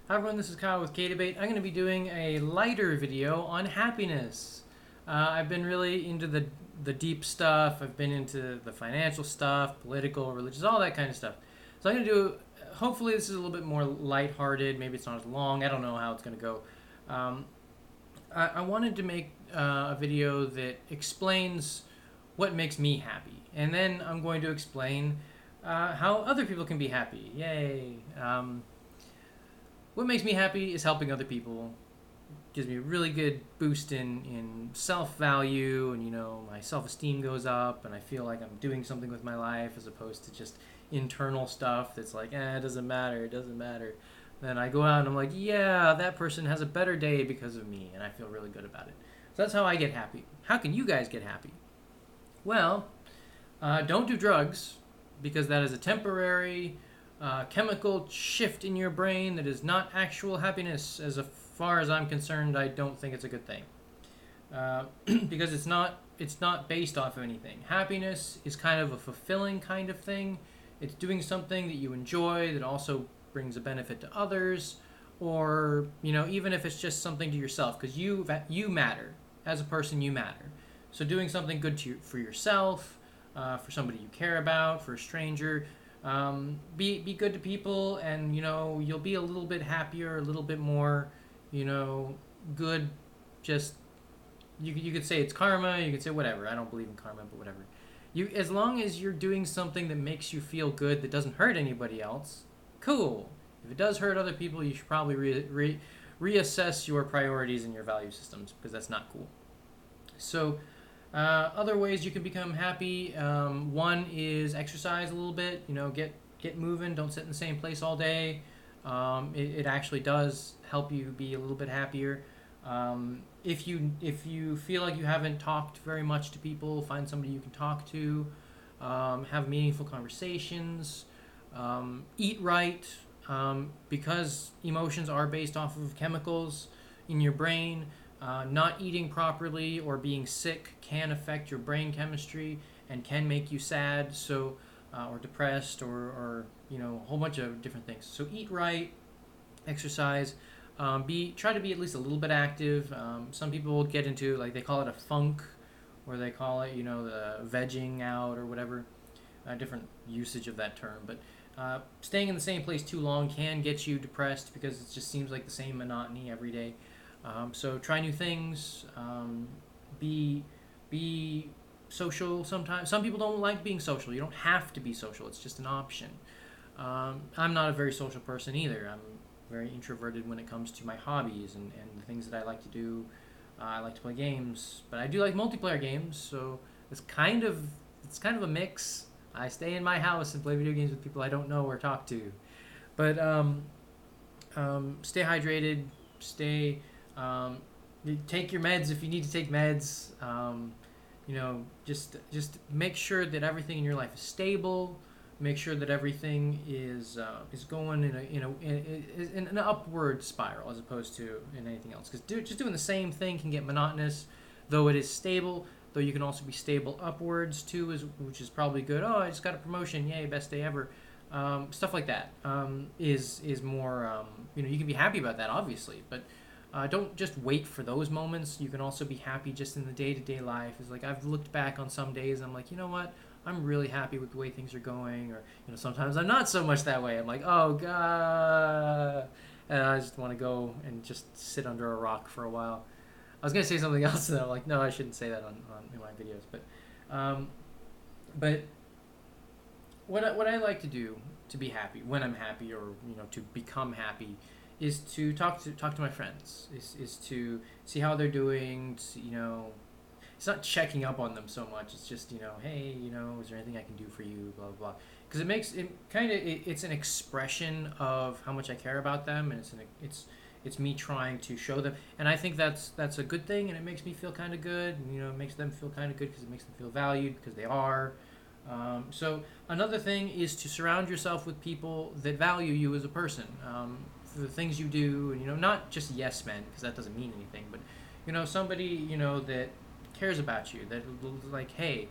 Hi everyone, this is Kyle with kayDbait. I'm going to be doing a lighter video on happiness. I've been really into the deep stuff. I've been into the financial stuff, political, religious, all that kind of stuff. So I'm going to do, hopefully this is a little bit more lighthearted. Maybe it's not as long. I don't know how it's going to go. Um, I wanted to make a video that explains what makes me happy. And then I'm going to explain how other people can be happy. Yay! What makes me happy is helping other people. Gives me a really good boost in self-value, and my self-esteem goes up, and I feel like I'm doing something with my life as opposed to just internal stuff that's like, it doesn't matter, it doesn't matter. Then I go out and I'm like, yeah, that person has a better day because of me, and I feel really good about it. So that's how I get happy. How can you guys get happy? Well, don't do drugs, because that is a temporary chemical shift in your brain that is not actual happiness. As far as I'm concerned, I don't think it's a good thing, because it's not based off of anything. Happiness is kind of a fulfilling kind of thing. It's doing something that you enjoy that also brings a benefit to others, or even if it's just something to yourself, because you matter as a person. You matter. So doing something good for yourself, for somebody you care about, for a stranger. Be good to people, and you'll be a little bit happier, a little bit more, good. Just you could say it's karma. You could say whatever. I don't believe in karma, but whatever. As long as you're doing something that makes you feel good, that doesn't hurt anybody else, cool. If it does hurt other people, you should probably reassess your priorities and your value systems, because that's not cool. So other ways you can become happy. One is exercise a little bit. Get moving. Don't sit in the same place all day. It actually does help you be a little bit happier. If you feel like you haven't talked very much to people, find somebody you can talk to. Have meaningful conversations. Eat right, because emotions are based off of chemicals in your brain. Not eating properly or being sick can affect your brain chemistry and can make you sad, or depressed, or a whole bunch of different things. So eat right, exercise, try to be at least a little bit active. Some people get into, like, they call it a funk, or they call it the vegging out or whatever. Different usage of that term, but staying in the same place too long can get you depressed, because it just seems like the same monotony every day. So try new things. Be social sometimes. Some people don't like being social. You don't have to be social. It's just an option. I'm not a very social person either. I'm very introverted when it comes to my hobbies and the things that I like to do. I like to play games, but I do like multiplayer games. So it's kind of a mix. I stay in my house and play video games with people I don't know or talk to. But stay hydrated. Stay. Take your meds if you need to take meds. Just make sure that everything in your life is stable. Make sure that everything is going in an upward spiral, as opposed to in anything else. Because just doing the same thing can get monotonous, though it is stable. Though you can also be stable upwards too, which is probably good. Oh, I just got a promotion! Yay, best day ever! Stuff like that is more. You can be happy about that, obviously, but don't just wait for those moments. You can also be happy just in the day-to-day life. It's like, I've looked back on some days and I'm like, you know what? I'm really happy with the way things are going. Or sometimes I'm not so much that way. I'm like, oh god, and I just want to go and just sit under a rock for a while. I was gonna say something else, and I'm like, no, I shouldn't say that on in my videos. But what I like to do to be happy, when I'm happy, or to become happy, is to talk to my friends. Is to see how they're doing. It's not checking up on them so much. It's just hey, is there anything I can do for you? Blah blah blah. Because it makes it it's an expression of how much I care about them, and it's me trying to show them, and I think that's a good thing, and it makes me feel kind of good, and it makes them feel kind of good because it makes them feel valued, because they are. So another thing is to surround yourself with people that value you as a person, for the things you do, and not just yes men, because that doesn't mean anything, but somebody that cares about you, that, like, hey,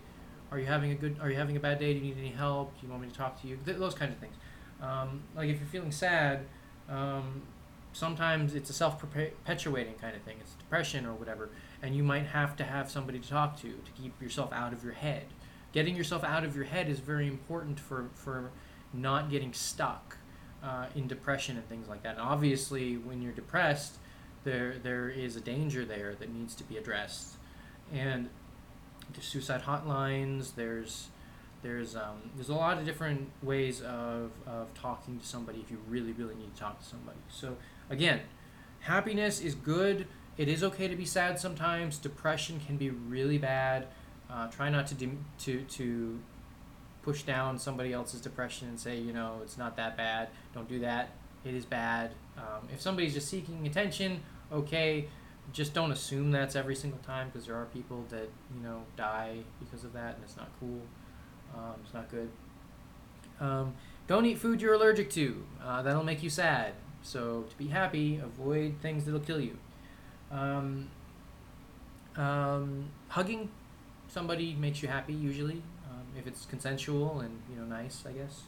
are you having a bad day? Do you need any help? Do you want me to talk to you? Those kinds of things. Like, if you're feeling sad, sometimes it's a self-perpetuating kind of thing. It's depression or whatever, and you might have to have somebody to talk to keep yourself out of your head. Getting yourself out of your head is very important for not getting stuck in depression and things like that. And obviously, when you're depressed, there is a danger there that needs to be addressed. And there's suicide hotlines. There's a lot of different ways of talking to somebody if you really need to talk to somebody. So again, happiness is good. It is okay to be sad sometimes. Depression can be really bad. Try not to push down somebody else's depression and say, it's not that bad. Don't do that. It is bad. If somebody's just seeking attention, okay, just don't assume that's every single time, because there are people that die because of that, and it's not cool. It's not good. Don't eat food you're allergic to. That'll make you sad. So to be happy, avoid things that'll kill you. Hugging somebody makes you happy usually, if it's consensual and nice, I guess.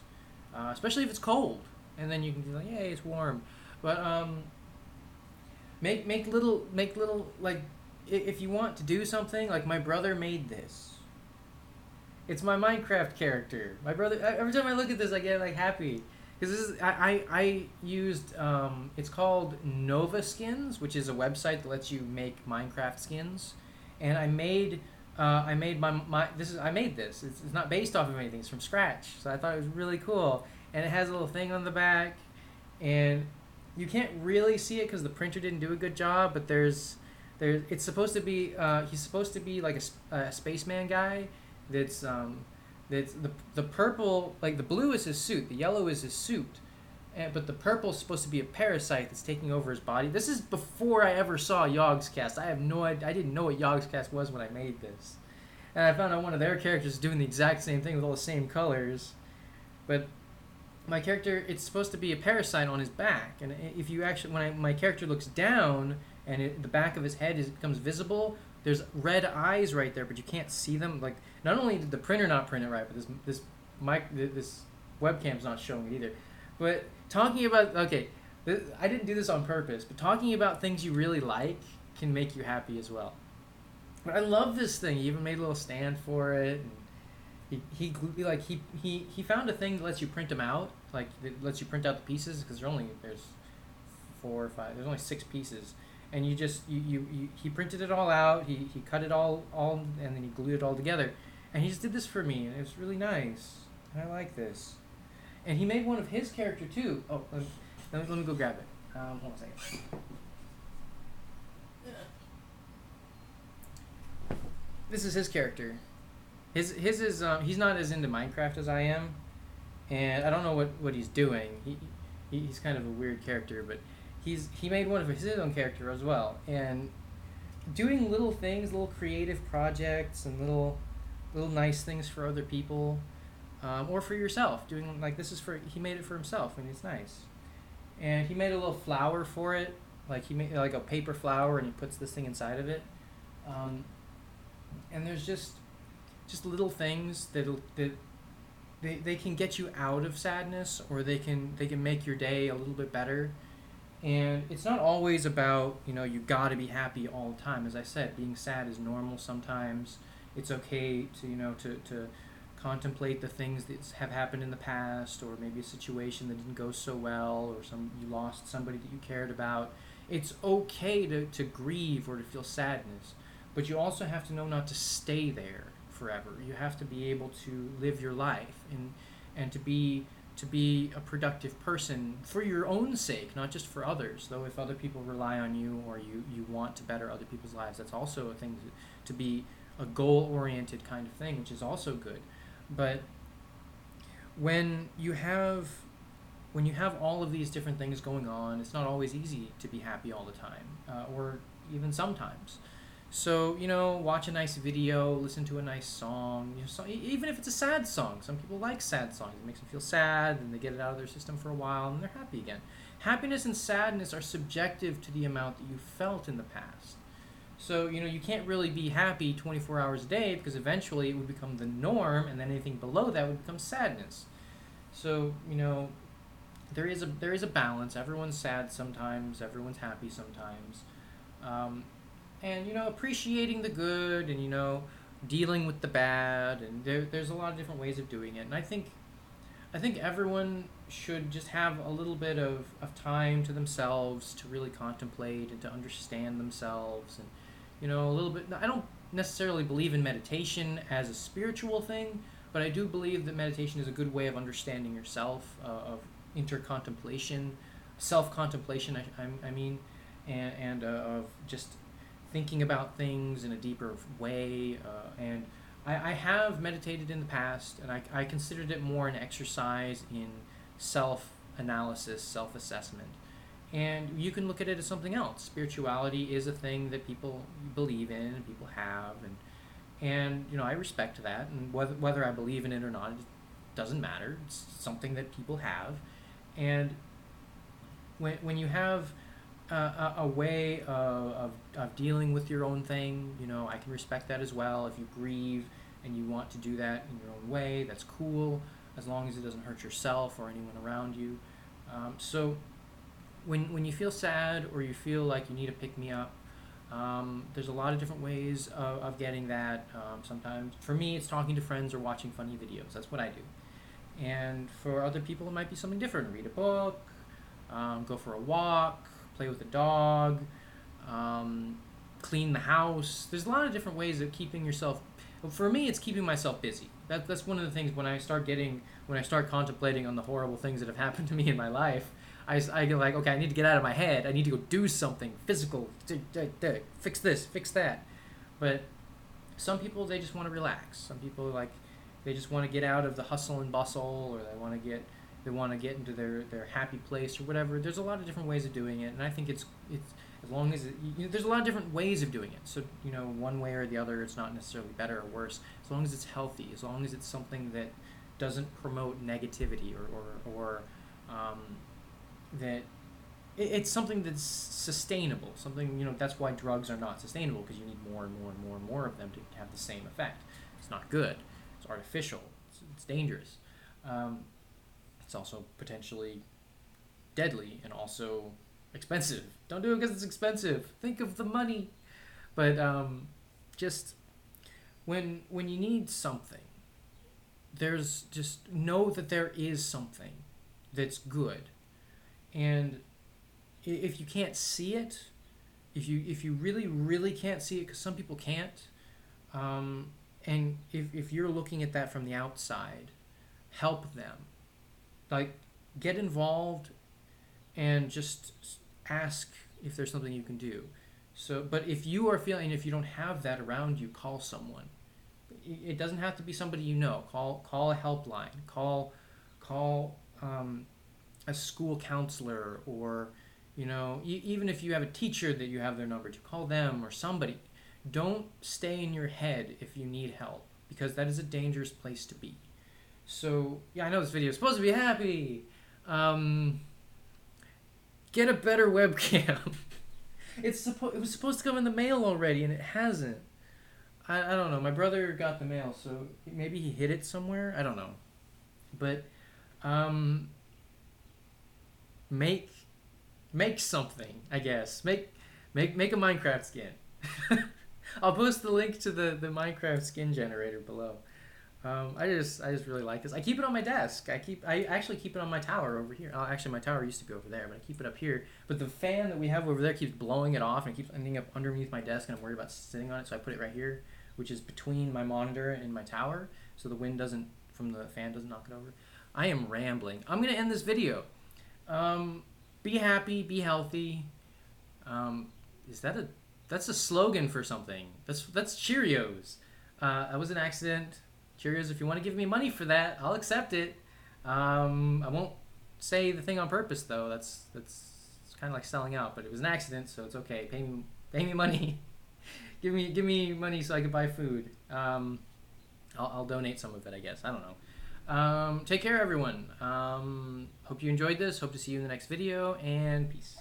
Especially if it's cold, and then you can be like, "Yay, it's warm." But make little like, if you want to do something, like my brother made this. It's my Minecraft character. My brother. Every time I look at this, I get happy, because this is I used it's called Nova Skins, which is a website that lets you make Minecraft skins, and I made this. It's not based off of anything. It's from scratch. So I thought it was really cool, and it has a little thing on the back, and you can't really see it because the printer didn't do a good job. But it's supposed to be he's supposed to be like a spaceman guy. That's the purple, like the blue is his suit, the yellow is his suit, but the purple is supposed to be a parasite that's taking over his body. This is before I ever saw Yogscast. I didn't know what Yogscast was when I made this, and I found out one of their characters doing the exact same thing with all the same colors, but my character, it's supposed to be a parasite on his back, and if you actually, my character looks down and the back of his head becomes visible. There's red eyes right there, but you can't see them. Like, not only did the printer not print it right, but this webcam's not showing it either. But talking about, I didn't do this on purpose, but talking about things you really like can make you happy as well. But I love this thing. He even made a little stand for it. And he found a thing that lets you print them out. Like, it lets you print out the pieces, because there's 4 or 5. There's only 6 pieces. And he printed it all out. He cut it all, and then he glued it all together. And he just did this for me, and it was really nice. And I like this. And he made one of his character too. Oh, let me go grab it. Hold on a second. This is his character. His is he's not as into Minecraft as I am, and I don't know what he's doing. He's kind of a weird character, but he made one of his own character as well, and doing little things, little creative projects, and little nice things for other people, or for yourself. Doing he made it for himself, and it's nice. And he made a little flower for it, like he made like a paper flower, and he puts this thing inside of it. And there's just little things that they can get you out of sadness, or they can make your day a little bit better. And it's not always about, you gotta be happy all the time. As I said, being sad is normal sometimes. It's okay to contemplate the things that have happened in the past, or maybe a situation that didn't go so well, or you lost somebody that you cared about. It's okay to grieve or to feel sadness, but you also have to know not to stay there forever. You have to be able to live your life and to be a productive person for your own sake, not just for others. Though if other people rely on you, or you want to better other people's lives, that's also a thing to be a goal-oriented kind of thing, which is also good. But when you have all of these different things going on, it's not always easy to be happy all the time, or even sometimes. So, watch a nice video, listen to a nice song, even if it's a sad song. Some people like sad songs. It makes them feel sad, and they get it out of their system for a while, and they're happy again. Happiness and sadness are subjective to the amount that you felt in the past. So, you can't really be happy 24 hours a day, because eventually it would become the norm, and then anything below that would become sadness. So, there is a balance. Everyone's sad sometimes. Everyone's happy sometimes. Um, and appreciating the good, and dealing with the bad, and there's a lot of different ways of doing it. And I think everyone should just have a little bit of time to themselves to really contemplate and to understand themselves, and a little bit. I don't necessarily believe in meditation as a spiritual thing, but I do believe that meditation is a good way of understanding yourself, of intercontemplation, self-contemplation. I mean, and of just thinking about things in a deeper way. And I have meditated in the past, and I considered it more an exercise in self-analysis, self-assessment. And you can look at it as something else. Spirituality is a thing that people believe in and people have, and I respect that. And whether I believe in it or not, it doesn't matter. It's something that people have, and when you have a way of dealing with your own thing, I can respect that as well. If you grieve and you want to do that in your own way, that's cool, as long as it doesn't hurt yourself or anyone around you. So when you feel sad or you feel like you need a pick-me-up, there's a lot of different ways of getting that. Sometimes, for me, it's talking to friends or watching funny videos. That's what I do. And for other people, it might be something different. Read a book, go for a walk, play with a dog, clean the house. There's a lot of different ways of keeping yourself. For me, it's keeping myself busy. That's one of the things when I start contemplating on the horrible things that have happened to me in my life. I get like, okay, I need to get out of my head. I need to go do something physical, fix this, fix that. But some people, they just want to relax. Some people, like, they just want to get out of the hustle and bustle, or they want to get into their happy place or whatever. There's a lot of different ways of doing it, and I think it's as long as there's a lot of different ways of doing it. So one way or the other, it's not necessarily better or worse. As long as it's healthy, as long as it's something that doesn't promote negativity or that it's something that's sustainable. Something that's why drugs are not sustainable, because you need more and more and more and more of them to have the same effect. It's not good. It's artificial. It's dangerous. It's also potentially deadly and also expensive. Don't do it because it's expensive. Think of the money. But just when you need something, there's just know that there is something that's good. And if you can't see it, if you really, really can't see it, because some people can't, and if you're looking at that from the outside, help them. Like, get involved and just ask if there's something you can do. But if you are feeling, if you don't have that around you, call someone. It doesn't have to be somebody you know. Call a helpline. Call a school counselor, or even if you have a teacher that you have their number to, call them or somebody. Don't stay in your head if you need help, because that is a dangerous place to be. So yeah, I know this video is supposed to be happy. Get a better webcam. It was supposed to come in the mail already, and it hasn't. I don't know. My brother got the mail, so maybe he hid it somewhere. I don't know. But make something, I guess. Make a Minecraft skin. I'll post the link to the Minecraft skin generator below. I just really like this. I keep it on my desk. I actually keep it on my tower over here. Actually, my tower used to be over there, but I keep it up here. But the fan that we have over there keeps blowing it off, and it keeps ending up underneath my desk, and I'm worried about sitting on it, so I put it right here, which is between my monitor and my tower, so the wind from the fan doesn't knock it over. I am rambling. I'm gonna end this video. Be happy, be healthy. That's a slogan for something. That's Cheerios. That was an accident. Cheerios, if you want to give me money for that, I'll accept it. I won't say the thing on purpose, though. That's kind of like selling out, but it was an accident, so it's okay. Pay me money. give me money so I can buy food. I'll donate some of it, I guess. I don't know. Take care, everyone. Hope you enjoyed this. Hope to see you in the next video, and peace.